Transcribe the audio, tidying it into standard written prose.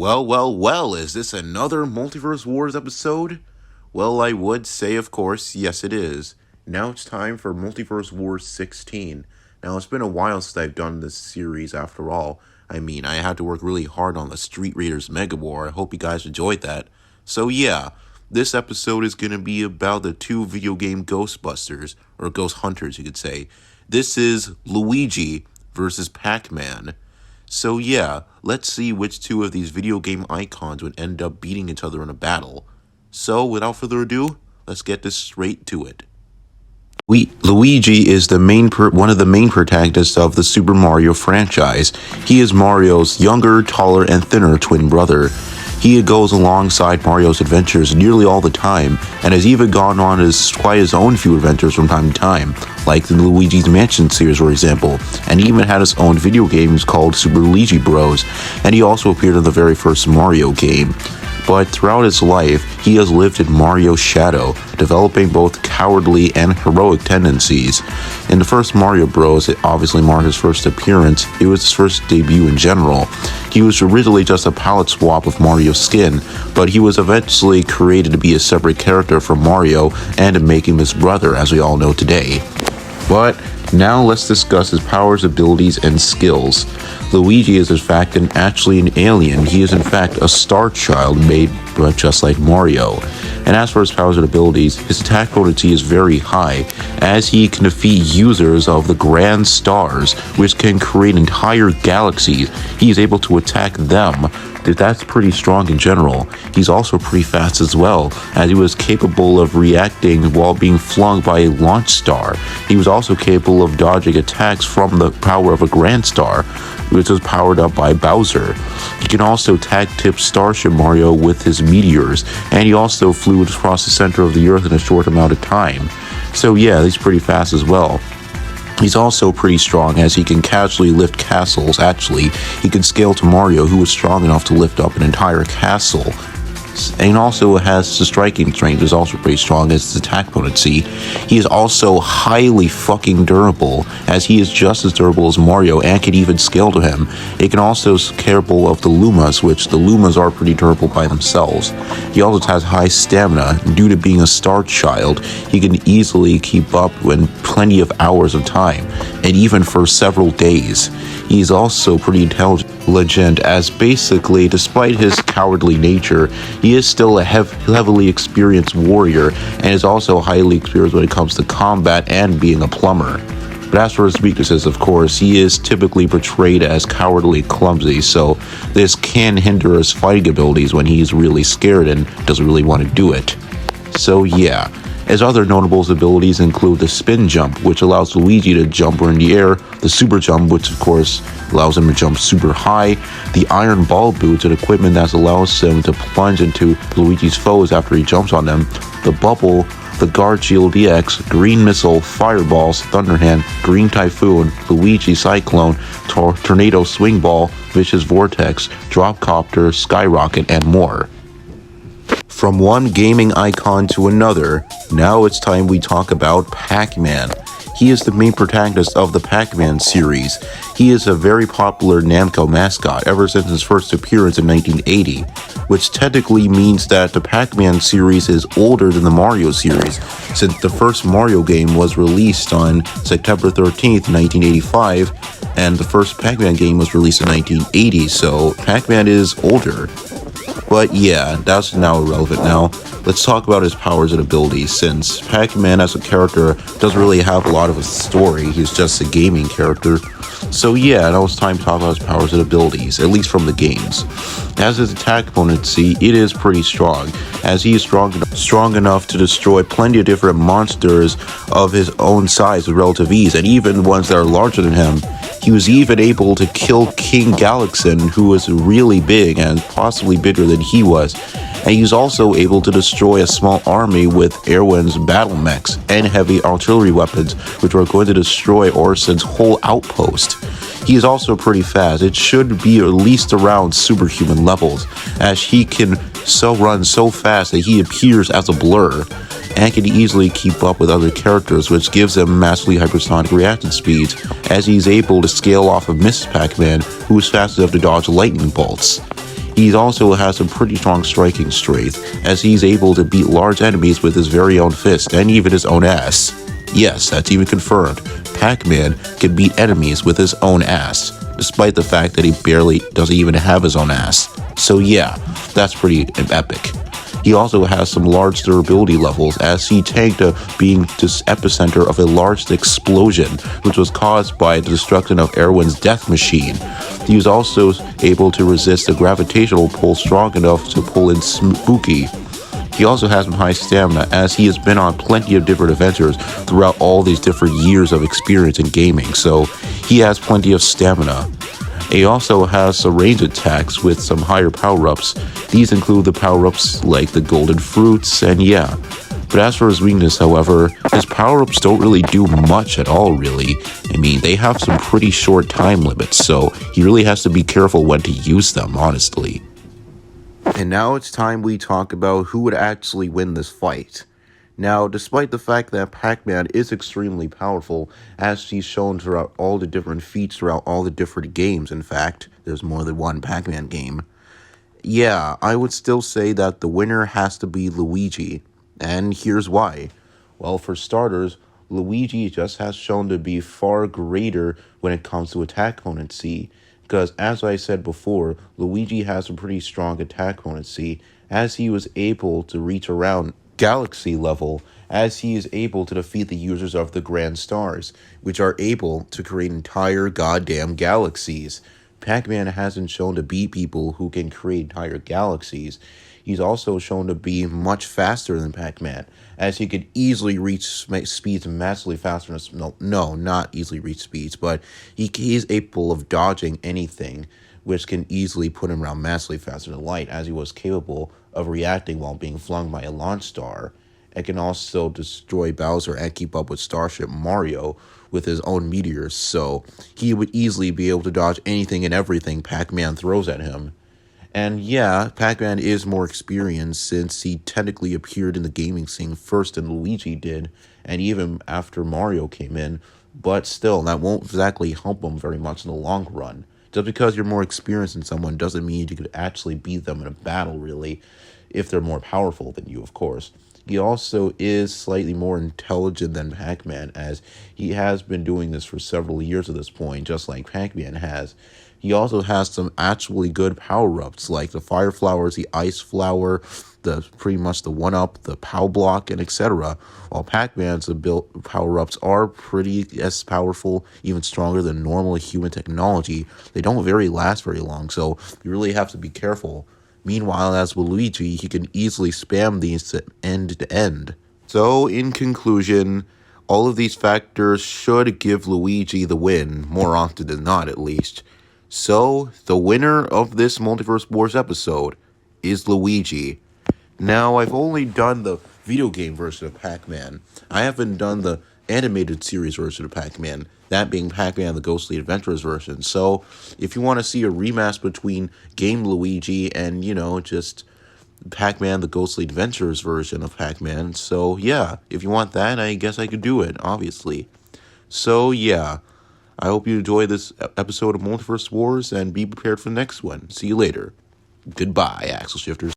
Well, is this another Multiverse Wars episode? Well, I would say, of course, yes it is. Now it's time for Multiverse Wars 16. Now, it's been a while since I've done this series after all. I had to work really hard on the Street Raiders Mega War. I hope you guys enjoyed that. So yeah, this episode is going to be about the two video game Ghostbusters, or Ghost Hunters you could say. This is Luigi versus Pac-Man. So yeah, let's see which two of these video game icons would end up beating each other in a battle. So without further ado, let's get this straight to it. Luigi is one of the main protagonists of the Super Mario franchise. He is Mario's younger, taller, and thinner twin brother. He goes alongside Mario's adventures nearly all the time, and has even gone on quite his own few adventures from time to time, like the Luigi's Mansion series for example, and he even had his own video games called Super Luigi Bros, and he also appeared in the very first Mario game. But throughout his life, he has lived in Mario's shadow, developing both cowardly and heroic tendencies. In the first Mario Bros, it obviously marked his first appearance. It was his first debut in general. He was originally just a palette swap of Mario's skin, but he was eventually created to be a separate character from Mario and to make him his brother, as we all know today. But now let's discuss his powers, abilities, and skills. Luigi is in fact actually an alien. He is in fact a star child made just like Mario. And as for his powers and abilities, his attack potency is very high, as he can defeat users of the grand stars, which can create entire galaxies. He is able to attack them. That's pretty strong in general. He's also pretty fast as well, as he was capable of reacting while being flung by a launch star. He was also capable of dodging attacks from the power of a grand star, which was powered up by Bowser. He can also tag-tip Starship Mario with his meteors, and he also flew across the center of the Earth in a short amount of time. So yeah, he's pretty fast as well. He's also pretty strong, as he can casually lift castles. Actually, he can scale to Mario, who was strong enough to lift up an entire castle. And also has the striking strength is also pretty strong as his attack potency. He is also highly fucking durable, as he is just as durable as Mario and can even scale to him. It can also be capable of the Lumas, which the Lumas are pretty durable by themselves. He also has high stamina. Due to being a star child, he can easily keep up in plenty of hours of time, and even for several days. He's also pretty intelligent, as basically, despite his cowardly nature, he is still a heavily experienced warrior, and is also highly experienced when it comes to combat and being a plumber. But as for his weaknesses, of course, he is typically portrayed as cowardly clumsy, so this can hinder his fighting abilities when he's really scared and doesn't really want to do it. So yeah. His other notable abilities include the spin jump, which allows Luigi to jump in the air, the super jump, which of course allows him to jump super high, the iron ball boots, an equipment that allows him to plunge into Luigi's foes after he jumps on them, the bubble, the guard shield DX, green missile, fireballs, thunderhand, green typhoon, Luigi cyclone, tornado swing ball, vicious vortex, drop copter, skyrocket, and more. From one gaming icon to another, now it's time we talk about Pac-Man. He is the main protagonist of the Pac-Man series. He is a very popular Namco mascot ever since his first appearance in 1980, which technically means that the Pac-Man series is older than the Mario series, since the first Mario game was released on September 13th, 1985, and the first Pac-Man game was released in 1980, so Pac-Man is older. But yeah, that's now irrelevant now. Let's talk about his powers and abilities, since Pac-Man as a character doesn't really have a lot of a story. He's just a gaming character. So yeah, now it's time to talk about his powers and abilities, at least from the games. As his attack potency, it is pretty strong, as he is strong enough to destroy plenty of different monsters of his own size with relative ease, and even ones that are larger than him. He was even able to kill King Galaxin, who was really big and possibly bigger than he was. And he was also able to destroy a small army with Erwin's battle mechs and heavy artillery weapons, which were going to destroy Orson's whole outpost. He is also pretty fast. It should be at least around superhuman levels, as he can run so fast that he appears as a blur, and can easily keep up with other characters, which gives him massively hypersonic reaction speeds, as he's able to scale off of Mrs. Pac-Man, who is fast enough to dodge lightning bolts. He also has some pretty strong striking strength, as he's able to beat large enemies with his very own fist and even his own ass. Yes, that's even confirmed. Pac-Man can beat enemies with his own ass, despite the fact that he barely doesn't even have his own ass. So yeah, that's pretty epic. He also has some large durability levels, as he tanked being the epicenter of a large explosion, which was caused by the destruction of Erwin's death machine. He was also able to resist a gravitational pull strong enough to pull in Spooky. He also has some high stamina, as he has been on plenty of different adventures throughout all these different years of experience in gaming, so he has plenty of stamina. He also has some range attacks with some higher power-ups. These include the power-ups like the golden fruits, and yeah. But as for his weakness, however, his power-ups don't really do much at all, really. I mean, they have some pretty short time limits, so he really has to be careful when to use them, honestly. And now it's time we talk about who would actually win this fight. Now, despite the fact that Pac-Man is extremely powerful, as he's shown throughout all the different feats throughout all the different games, in fact, there's more than one Pac-Man game, yeah, I would still say that the winner has to be Luigi, and here's why. Well, for starters, Luigi just has shown to be far greater when it comes to attack potency, because as I said before, Luigi has a pretty strong attack potency, as he was able to reach around galaxy level, as he is able to defeat the users of the Grand Stars, which are able to create entire goddamn galaxies. Pac-Man hasn't shown to beat people who can create entire galaxies. He's also shown to be much faster than Pac-Man, as he could easily reach speeds massively faster than... No, not easily reach speeds, but he's able of dodging anything, which can easily put him around massively faster than light, as he was capable of reacting while being flung by a launch star, and can also destroy Bowser and keep up with Starship Mario with his own meteors, so he would easily be able to dodge anything and everything Pac-Man throws at him. And yeah, Pac-Man is more experienced, since he technically appeared in the gaming scene first than Luigi did, and even after Mario came in, but still, that won't exactly help him very much in the long run. Just because you're more experienced than someone doesn't mean you could actually beat them in a battle, really, if they're more powerful than you, of course. He also is slightly more intelligent than Pac-Man, as he has been doing this for several years at this point, just like Pac-Man has. He also has some actually good power-ups, like the Fire Flowers, the Ice Flower, pretty much the 1-Up, the Pow Block, and etc. While Pac-Man's power-ups are pretty as powerful, even stronger than normal human technology, they don't last very long, so you really have to be careful. Meanwhile, as with Luigi, he can easily spam these end to end. So, in conclusion, all of these factors should give Luigi the win, more often than not at least. So, the winner of this Multiverse Wars episode is Luigi. Now, I've only done the video game version of Pac-Man. I haven't done the animated series version of Pac-Man, that being Pac-Man the Ghostly Adventures version. So, if you want to see a rematch between Game Luigi and, just Pac-Man the Ghostly Adventures version of Pac-Man, so yeah, if you want that, I guess I could do it, obviously. So, yeah, I hope you enjoy this episode of Multiverse Wars, and be prepared for the next one. See you later. Goodbye, Axle Shifters.